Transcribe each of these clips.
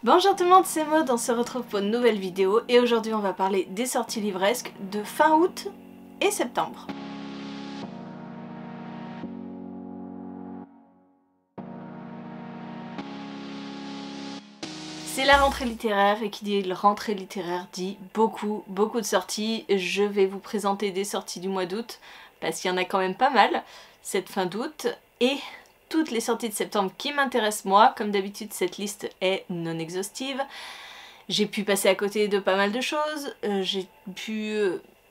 Bonjour tout le monde, c'est Maud, on se retrouve pour une nouvelle vidéo et aujourd'hui on va parler des sorties livresques de fin août et septembre. C'est la rentrée littéraire et qui dit rentrée littéraire dit beaucoup de sorties. Je vais vous présenter des sorties du mois d'août parce qu'il y en a quand même pas mal cette fin d'août et toutes les sorties de septembre qui m'intéressent moi. Comme d'habitude cette liste est non exhaustive. J'ai pu passer à côté de pas mal de choses, j'ai pu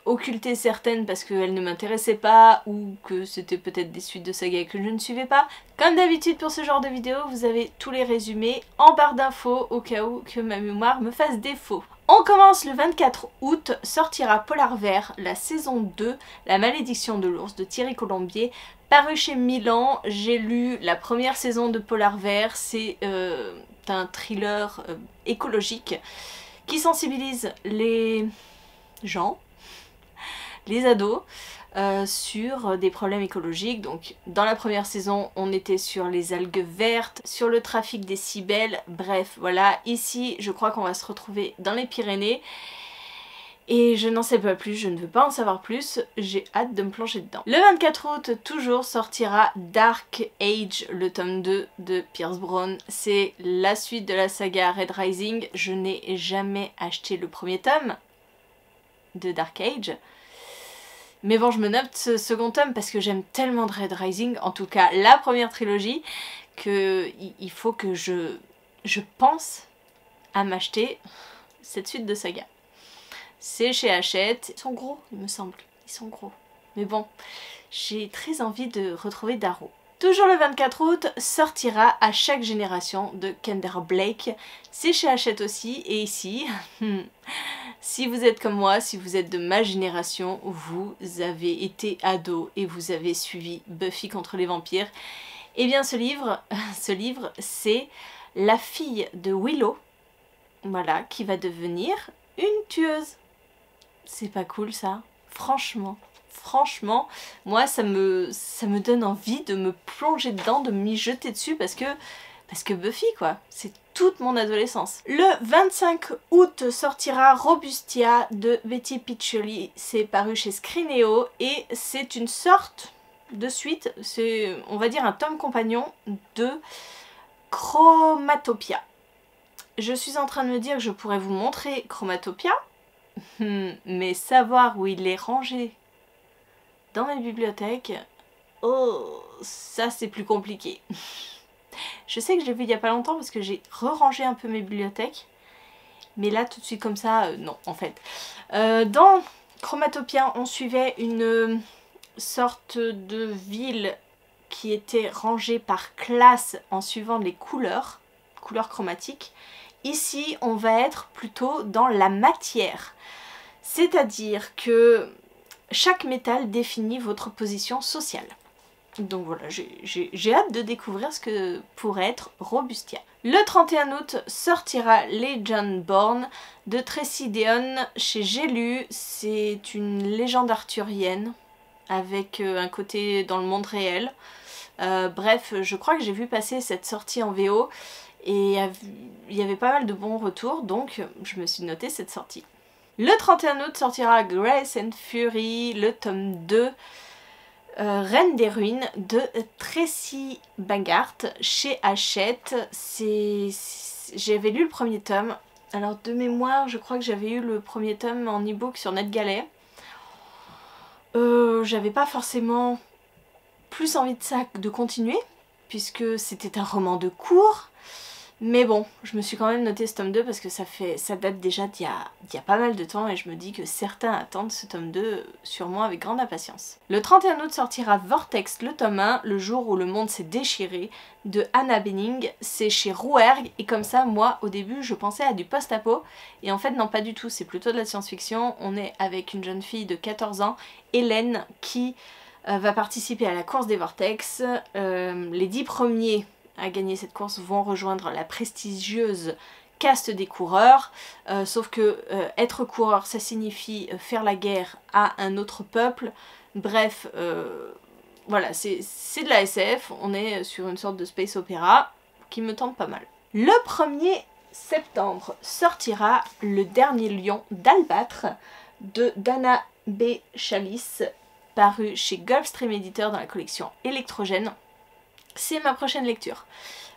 occulter certaines parce qu'elles ne m'intéressaient pas ou que c'était peut-être des suites de sagas que je ne suivais pas. Comme d'habitude pour ce genre de vidéo, vous avez tous les résumés en barre d'infos au cas où que ma mémoire me fasse défaut. On commence le 24 août, sortira Polar Vert, la saison 2, La malédiction de l'ours de Thierry Colombier, paru chez Milan. J'ai lu la première saison de Polar Vert, c'est un thriller écologique qui sensibilise les gens, les ados, sur des problèmes écologiques. Donc dans la première saison on était sur les algues vertes, sur le trafic des cibelles, bref voilà. Ici je crois qu'on va se retrouver dans les Pyrénées et je n'en sais pas plus, je ne veux pas en savoir plus, j'ai hâte de me plonger dedans. Le 24 août toujours sortira Dark Age, le tome 2 de Pierce Brown. C'est la suite de la saga Red Rising. Je n'ai jamais acheté le premier tome de Dark Age. Mais bon, je me note ce second tome parce que j'aime tellement de Red Rising, en tout cas la première trilogie, que il faut que je pense à m'acheter cette suite de saga. C'est chez Hachette. Ils sont gros, il me semble. Ils sont gros. Mais bon, j'ai très envie de retrouver Darrow. Toujours le 24 août, sortira À chaque génération de Kendra Blake. C'est chez Hachette aussi. Et ici, si vous êtes comme moi, si vous êtes de ma génération, vous avez été ado et vous avez suivi Buffy contre les vampires, eh bien ce livre c'est la fille de Willow, voilà, qui va devenir une tueuse. C'est pas cool ça? Franchement, moi ça me donne envie de me plonger dedans, de m'y jeter dessus parce que Buffy quoi, c'est toute mon adolescence. Le 25 août sortira Robustia de Betty Piccioli, c'est paru chez Scrineo et c'est une sorte de suite, c'est on va dire un tome compagnon de Chromatopia. Je suis en train de me dire que je pourrais vous montrer Chromatopia, mais savoir où il est rangé dans mes bibliothèques, oh, ça c'est plus compliqué. Je sais que j'ai vu il y a pas longtemps parce que j'ai re-rangé un peu mes bibliothèques, mais là tout de suite comme ça, non en fait. Dans Chromatopia, on suivait une sorte de ville qui était rangée par classe en suivant les couleurs chromatiques. Ici, on va être plutôt dans la matière, c'est-à-dire que chaque métal définit votre position sociale. Donc voilà, j'ai hâte de découvrir ce que pourrait être Robustia. Le 31 août sortira Legendborn de Tracy Deonn chez J'ai lu. C'est une légende arthurienne avec un côté dans le monde réel. Bref, je crois que j'ai vu passer cette sortie en VO et il y avait pas mal de bons retours, donc je me suis noté cette sortie. Le 31 août sortira Grace and Fury, le tome 2, Reine des ruines de Tracy Bangart chez Hachette. J'avais lu le premier tome, alors de mémoire je crois que j'avais eu le premier tome en e-book sur NetGalley. J'avais pas forcément plus envie de ça de continuer puisque c'était un roman de cours. Mais bon, je me suis quand même noté ce tome 2 parce que ça date déjà d'il y a pas mal de temps et je me dis que certains attendent ce tome 2 sur moi avec grande impatience. Le 31 août sortira Vortex, le tome 1, Le jour où le monde s'est déchiré, de Anna Bening. C'est chez Rouergue et comme ça, moi, au début, je pensais à du post-apo et en fait, non, pas du tout, c'est plutôt de la science-fiction. On est avec une jeune fille de 14 ans, Hélène, qui va participer à la course des Vortex. Les 10 premiers à gagner cette course vont rejoindre la prestigieuse caste des coureurs, sauf que être coureur ça signifie faire la guerre à un autre peuple, bref voilà, c'est de la SF, on est sur une sorte de space opéra qui me tente pas mal. Le 1er septembre sortira Le Dernier Lion d'Albâtre de Dana B. Chalice, paru chez Gulfstream Editor dans la collection Électrogène. C'est ma prochaine lecture.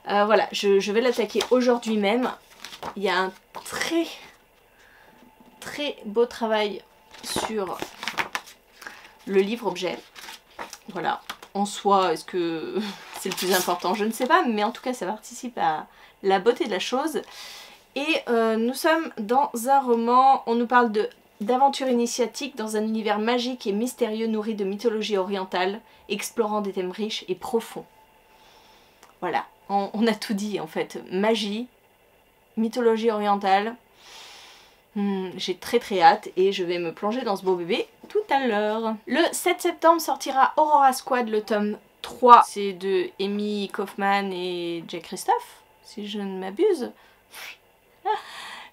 Voilà, je vais l'attaquer aujourd'hui même. Il y a un très beau travail sur le livre objet. Voilà, en soi, est-ce que c'est le plus important? Je ne sais pas, mais en tout cas ça participe à la beauté de la chose. Et nous sommes dans un roman, on nous parle d'aventure initiatique dans un univers magique et mystérieux nourri de mythologie orientale, explorant des thèmes riches et profonds. Voilà, on a tout dit en fait. Magie, mythologie orientale. J'ai très hâte et je vais me plonger dans ce beau bébé tout à l'heure. Le 7 septembre sortira Aurora Squad, le tome 3. C'est de Amy Kaufman et Jay Christophe, si je ne m'abuse.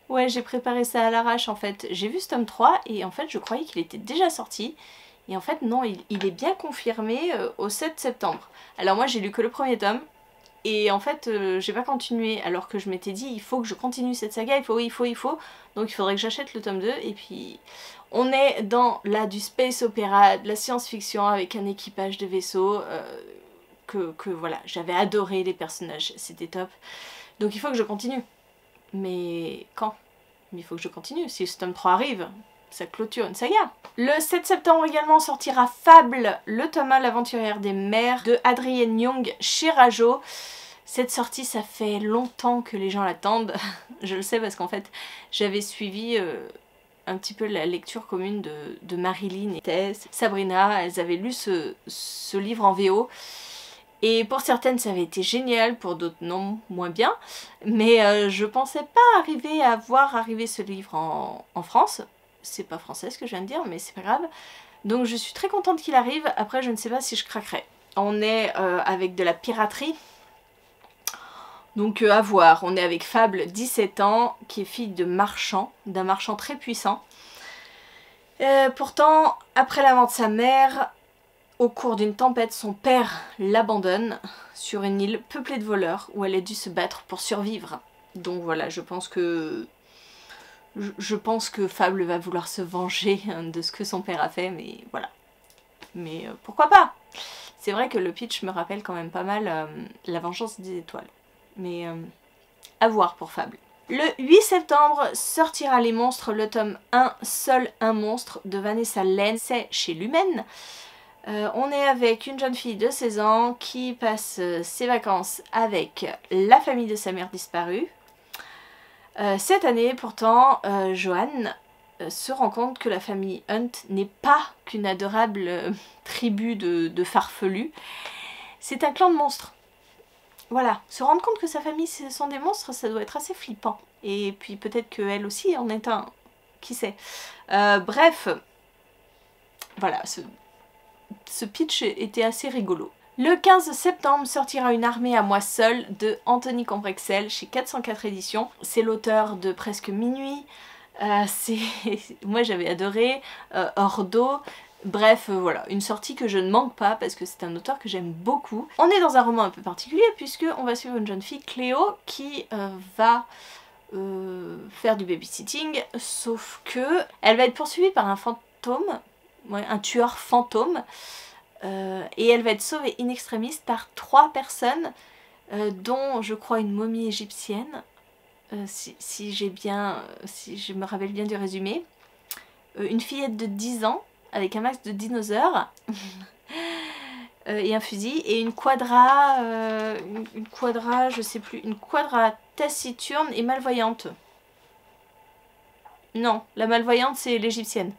Ouais, j'ai préparé ça à l'arrache en fait. J'ai vu ce tome 3 et en fait je croyais qu'il était déjà sorti. Et en fait non, il est bien confirmé au 7 septembre. Alors moi j'ai lu que le premier tome. Et en fait, j'ai pas continué alors que je m'étais dit il faut que je continue cette saga, il faut. Donc il faudrait que j'achète le tome 2 et puis on est dans là du space opéra, de la science-fiction avec un équipage de vaisseaux que voilà, j'avais adoré les personnages, c'était top. Donc il faut que je continue. Mais quand? Mais il faut que je continue, si ce tome 3 arrive, ça clôture une saga. Le 7 septembre également sortira Fable, le tome 1, l'aventurière des mers de Adrienne Young chez Rajo. Cette sortie, ça fait longtemps que les gens l'attendent. Je le sais parce qu'en fait, j'avais suivi un petit peu la lecture commune de Marilyn et Tess, Sabrina. Elles avaient lu ce livre en VO. Et pour certaines, ça avait été génial, pour d'autres non, moins bien. Mais je pensais pas arriver à voir arriver ce livre en France. C'est pas français ce que je viens de dire, mais c'est pas grave. Donc je suis très contente qu'il arrive. Après, je ne sais pas si je craquerai. On est avec de la piraterie. Donc à voir. On est avec Fable, 17 ans, qui est fille de marchand, d'un marchand très puissant. Pourtant, après la mort de sa mère, au cours d'une tempête, son père l'abandonne sur une île peuplée de voleurs où elle a dû se battre pour survivre. Donc voilà, je pense que Fable va vouloir se venger de ce que son père a fait, mais voilà. Mais pourquoi pas? C'est vrai que le pitch me rappelle quand même pas mal La Vengeance des Étoiles. Mais à voir pour Fable. Le 8 septembre sortira Les Monstres, le tome 1, Seul un monstre de Vanessa Len, c'est chez Lumen. On est avec une jeune fille de 16 ans qui passe ses vacances avec la famille de sa mère disparue. Cette année, pourtant, Joanne se rend compte que la famille Hunt n'est pas qu'une adorable tribu de farfelus. C'est un clan de monstres. Voilà, se rendre compte que sa famille ce sont des monstres, ça doit être assez flippant. Et puis peut-être qu'elle aussi en est un, qui sait. Bref, voilà, ce pitch était assez rigolo. Le 15 septembre sortira Une armée à moi seule de Anthony Combrexel chez 404 éditions. C'est l'auteur de Presque minuit. Moi j'avais adoré, Ordo. Bref, voilà, une sortie que je ne manque pas parce que c'est un auteur que j'aime beaucoup. On est dans un roman un peu particulier puisque on va suivre une jeune fille, Cléo, qui va faire du babysitting, sauf que elle va être poursuivie par un fantôme, ouais, un tueur fantôme, et elle va être sauvée in extremis par 3 personnes, dont je crois une momie égyptienne, si je me rappelle bien du résumé, une fillette de 10 ans, avec un max de dinosaures, et un fusil, et une quadra, je sais plus, une quadra taciturne et malvoyante. Non, la malvoyante c'est l'égyptienne.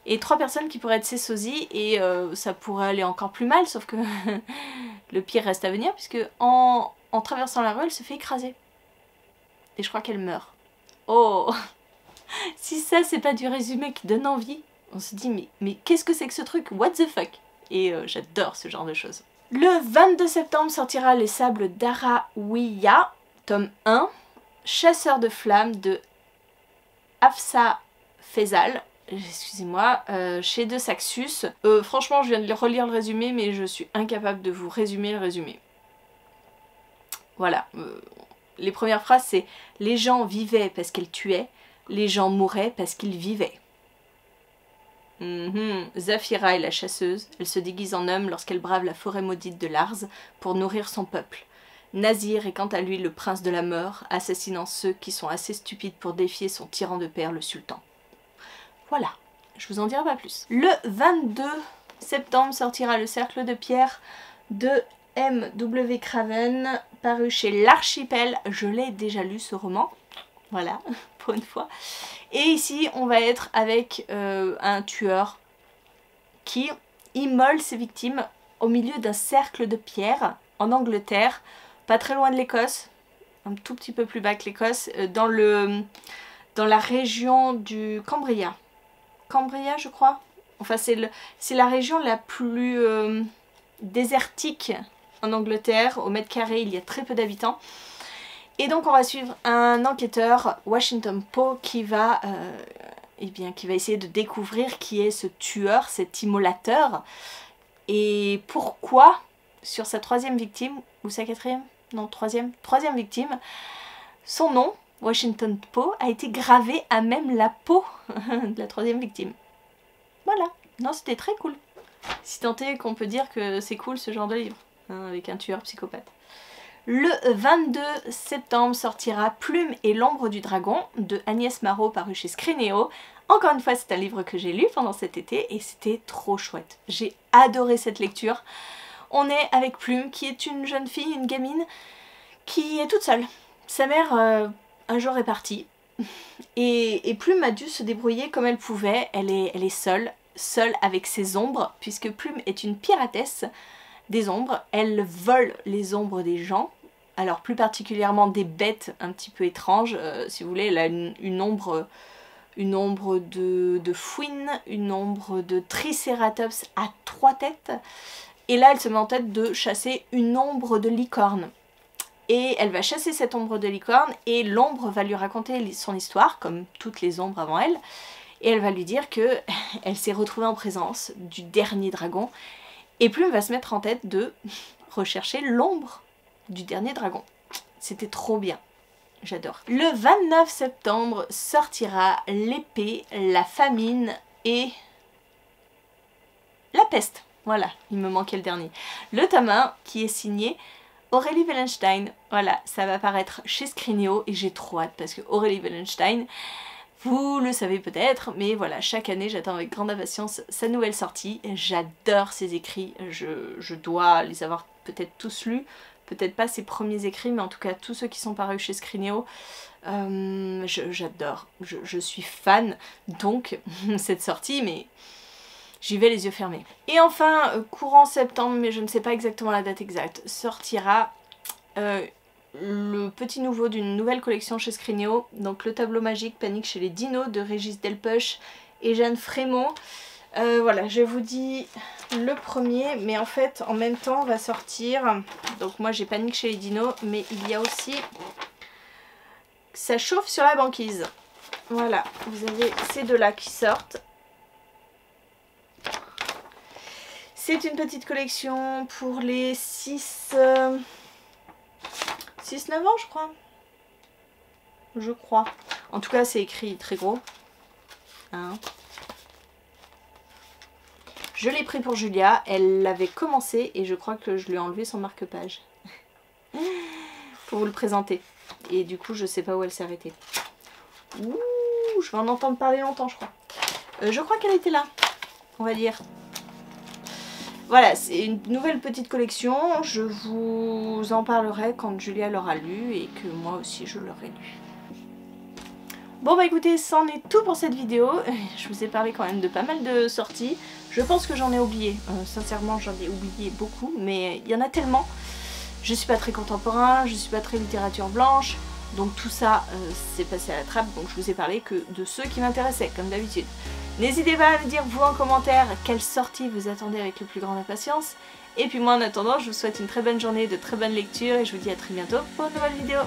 Et 3 personnes qui pourraient être ses sosies, et ça pourrait aller encore plus mal, sauf que le pire reste à venir, puisque en traversant la rue, elle se fait écraser. Et je crois qu'elle meurt. Oh! Si ça c'est pas du résumé qui donne envie, on se dit mais qu'est-ce que c'est que ce truc? What the fuck? Et j'adore ce genre de choses. Le 22 septembre sortira Les Sables d'Arawiya, tome 1, Chasseur de flammes de Hafsa Faisal, excusez-moi, chez De Saxus. Franchement je viens de relire le résumé mais je suis incapable de vous résumer le résumé. Voilà, Les premières phrases c'est « Les gens vivaient parce qu'elles tuaient, les gens mouraient parce qu'ils vivaient ». Zafira est la chasseuse, elle se déguise en homme lorsqu'elle brave la forêt maudite de Lars pour nourrir son peuple. Nazir est quant à lui le prince de la mort, assassinant ceux qui sont assez stupides pour défier son tyran de père, le sultan. Voilà, je vous en dirai pas plus. Le 22 septembre sortira Le Cercle de Pierre de M.W. Craven, paru chez l'Archipel. Je l'ai déjà lu ce roman, voilà, pour une fois. Et ici, on va être avec un tueur qui immole ses victimes au milieu d'un cercle de pierre en Angleterre, pas très loin de l'Écosse, un tout petit peu plus bas que l'Écosse, dans la région du Cambria. Cambria, je crois. Enfin, c'est la région la plus désertique en Angleterre. Au mètre carré, il y a très peu d'habitants. Et donc on va suivre un enquêteur, Washington Poe, qui va essayer de découvrir qui est ce tueur, cet immolateur, et pourquoi sur sa troisième victime, ou sa quatrième, non troisième victime, son nom, Washington Poe, a été gravé à même la peau de la troisième victime. Voilà, non c'était très cool. Si tant est qu'on peut dire que c'est cool ce genre de livre, hein, avec un tueur psychopathe. Le 22 septembre sortira Plume et l'ombre du dragon de Agnès Marot, paru chez Scrinéo. Encore une fois, c'est un livre que j'ai lu pendant cet été et c'était trop chouette. J'ai adoré cette lecture. On est avec Plume, qui est une jeune fille, une gamine, qui est toute seule. Sa mère, un jour, est partie. Et Plume a dû se débrouiller comme elle pouvait. Elle est seule avec ses ombres, puisque Plume est une piratesse des ombres. Elle vole les ombres des gens. Alors plus particulièrement des bêtes un petit peu étranges. Si vous voulez, elle a une ombre de fouine, une ombre de tricératops à 3 têtes. Et là, elle se met en tête de chasser une ombre de licorne. Et elle va chasser cette ombre de licorne et l'ombre va lui raconter son histoire, comme toutes les ombres avant elle. Et elle va lui dire que elle s'est retrouvée en présence du dernier dragon. Et Plume va se mettre en tête de rechercher l'ombre du dernier dragon. C'était trop bien. J'adore. Le 29 septembre sortira L'épée, la famine et la peste. Voilà, il me manquait le dernier. Le tome 1 qui est signé Aurélie Wellenstein. Voilà, ça va paraître chez Scrinéo et j'ai trop hâte parce que Aurélie Wellenstein, vous le savez peut-être, mais voilà, chaque année j'attends avec grande impatience sa nouvelle sortie. J'adore ses écrits, je dois les avoir peut-être tous lus. Peut-être pas ses premiers écrits, mais en tout cas tous ceux qui sont parus chez Scrinéo. J'adore, je suis fan, donc cette sortie, mais j'y vais les yeux fermés. Et enfin, courant septembre, mais je ne sais pas exactement la date exacte, sortira le petit nouveau d'une nouvelle collection chez Scrinéo, donc le tableau magique Panique chez les Dinos de Régis Delpech et Jeanne Frémont. Voilà, je vous dis le premier, mais en fait en même temps va sortir, donc moi j'ai Panique chez les Dinos, mais il y a aussi Ça chauffe sur la banquise. Voilà, vous avez ces deux-là qui sortent. C'est une petite collection pour les 6-9 ans, je crois. Je crois. En tout cas, c'est écrit très gros. Hein. Je l'ai pris pour Julia. Elle l'avait commencé et je crois que je lui ai enlevé son marque-page. Pour vous le présenter. Et du coup, je sais pas où elle s'est arrêtée. Ouh, je vais en entendre parler longtemps, je crois. Je crois qu'elle était là, on va dire. Voilà, c'est une nouvelle petite collection. Je vous en parlerai quand Julia l'aura lu et que moi aussi je l'aurai lu. Bon bah écoutez, c'en est tout pour cette vidéo. Je vous ai parlé quand même de pas mal de sorties. Je pense que j'en ai oublié. Sincèrement, j'en ai oublié beaucoup, mais il y en a tellement. Je suis pas très contemporain, je suis pas très littérature blanche. Donc tout ça, c'est passé à la trappe. Donc je vous ai parlé que de ceux qui m'intéressaient, comme d'habitude. N'hésitez pas à me dire vous en commentaire quelle sortie vous attendez avec le plus grande impatience. Et puis moi en attendant, je vous souhaite une très bonne journée, de très bonnes lectures et je vous dis à très bientôt pour une nouvelle vidéo.